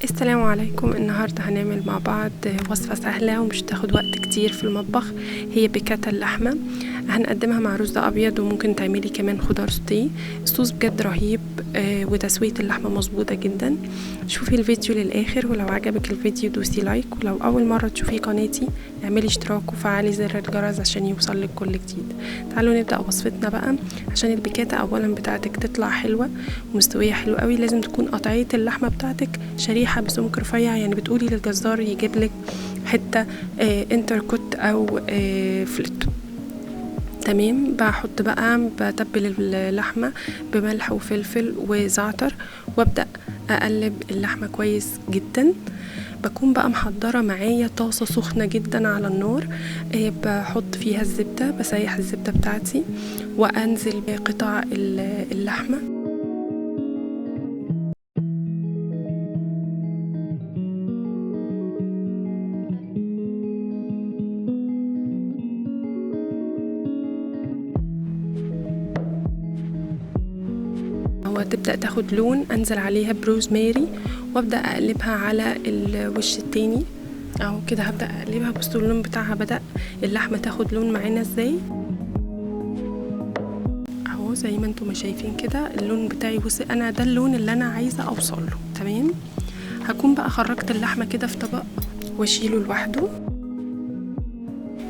السلام عليكم. النهاردة هنعمل مع بعض وصفة سهلة ومش تاخد وقت كتير في المطبخ. هي بيكاتا اللحمة، هنقدمها مع رز ابيض وممكن تعملي كمان خضار سوتيه. الصوص بجد رهيب وتسوية اللحمة مظبوطة جدا. شوفي الفيديو للاخر، ولو عجبك الفيديو دوسي لايك، ولو اول مرة تشوفي قناتي اعملي اشتراك وفعلي زر الجرس عشان يوصلك كل جديد. تعالوا نبدأ وصفتنا بقى. عشان البيكاتا اولا بتاعتك تطلع حلوة ومستوية حلوة قوي، لازم تكون قطعية اللحمة بتاعتك شريحة بسمك رفيع، يعني بتقولي للجزار يجيب لك حتة انتركوت او فلت. تمام. بحط بقى بتبل اللحمة بملح وفلفل وزعتر، وابدأ اقلب اللحمة كويس جدا. بكون بقى محضرة معايا طاسة سخنة جدا على النار، بحط فيها الزبدة، بسيح الزبدة بتاعتي وانزل بقطع اللحمة. وتبدأ تاخد لون، انزل عليها بروزماري وابدأ اقلبها على الوش التاني اهو كده. هبدأ اقلبها، بصوا اللون بتاعها بدأ اللحمة تاخد لون معانا ازاي اهو، زي ما انتم شايفين كده اللون بتاعي. بصي انا ده اللون اللي انا عايزة اوصل له. تمام. هكون بقى خرجت اللحمة كده في طبق واشيله لوحده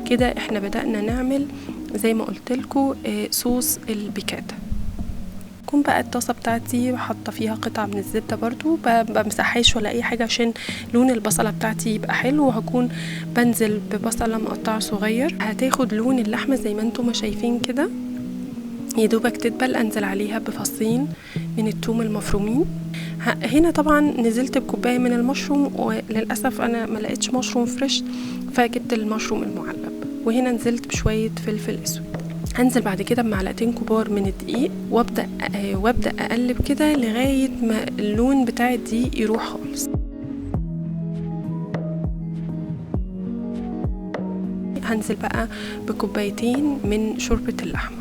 كده. احنا بدأنا نعمل زي ما قلت لكم صوص البيكاتا. بكون بقى الطاسه بتاعتي حاطه فيها قطعه من الزبده، برضو بمسحهاش ولا اي حاجه عشان لون البصله بتاعتي يبقى حلو. وهكون بنزل ببصله مقطعه صغير، هتاخد لون اللحمه زي ما انتم شايفين كده. يا دوبك تدبل انزل عليها بفصين من الثوم المفرومين. هنا طبعا نزلت بكوبايه من المشروم، وللاسف انا ما لقيتش مشروم فريش فجبت المشروم المعلب. وهنا نزلت بشويه فلفل اسود. هنزل بعد كده بمعلقتين كبار من الدقيق وابدا اقلب كده لغايه ما اللون بتاع الدقيق يروح خالص. هنزل بقى بكوبايتين من شوربه اللحمه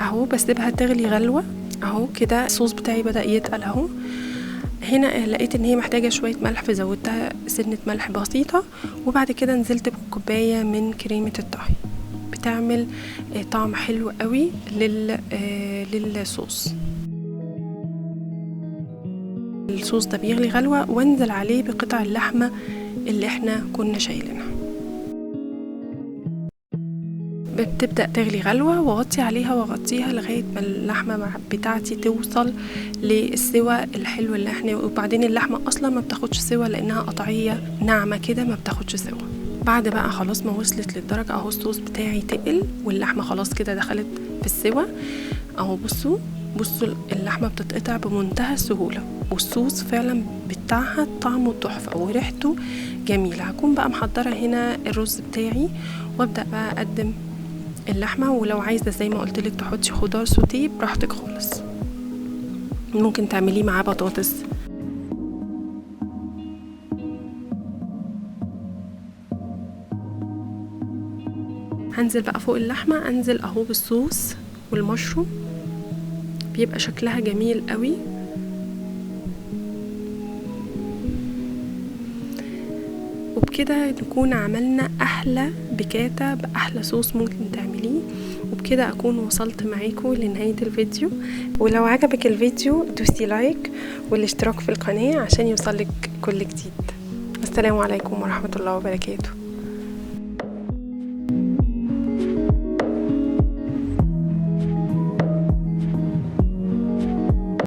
اهو، بسيبها تغلي غلوه اهو كده. الصوص بتاعي بدا يتقل اهو. هنا لقيت ان هي محتاجه شويه ملح، فزودتها سنه ملح بسيطه. وبعد كده نزلت بكوبايه من كريمه الطهي، بتعمل طعم حلو قوي للصوص. الصوص ده بيغلي غلوه وانزل عليه بقطع اللحمه اللي احنا كنا شايلينها. بتبدأ تغلي غلوة واغطي عليها واغطيها لغاية ما اللحمة بتاعتي توصل للسوى الحلو اللي احنا. وبعدين اللحمة اصلا ما بتاخدش سوى لانها قطعية ناعمة كده، ما بتاخدش سوى. بعد بقى خلاص ما وصلت للدرجة اهو، الصوص بتاعي تقل واللحمة خلاص كده دخلت في السوى اهو. بصوا اللحمة بتتقطع بمنتهى السهولة، والصوص فعلا بتاعها طعمه تحفة وريحته جميلة. هكون بقى محضرة هنا الرز بتاعي وابدأ بقى اقدم اللحمة. ولو عايزة زي ما قلت لك تحطي خضار سوتيه براحتك خالص، ممكن تعمليه معاه بطاطس. هنزل بقى فوق اللحمة، انزل اهو بالصوص والمشروم، بيبقى شكلها جميل قوي. وبكده نكون عملنا احلى بيكاتا باحلى صوص ممكن تعمليه. وبكده اكون وصلت معاكم لنهاية الفيديو. ولو عجبك الفيديو دوسي لايك والاشتراك في القناة عشان يوصلك كل جديد. السلام عليكم ورحمة الله وبركاته.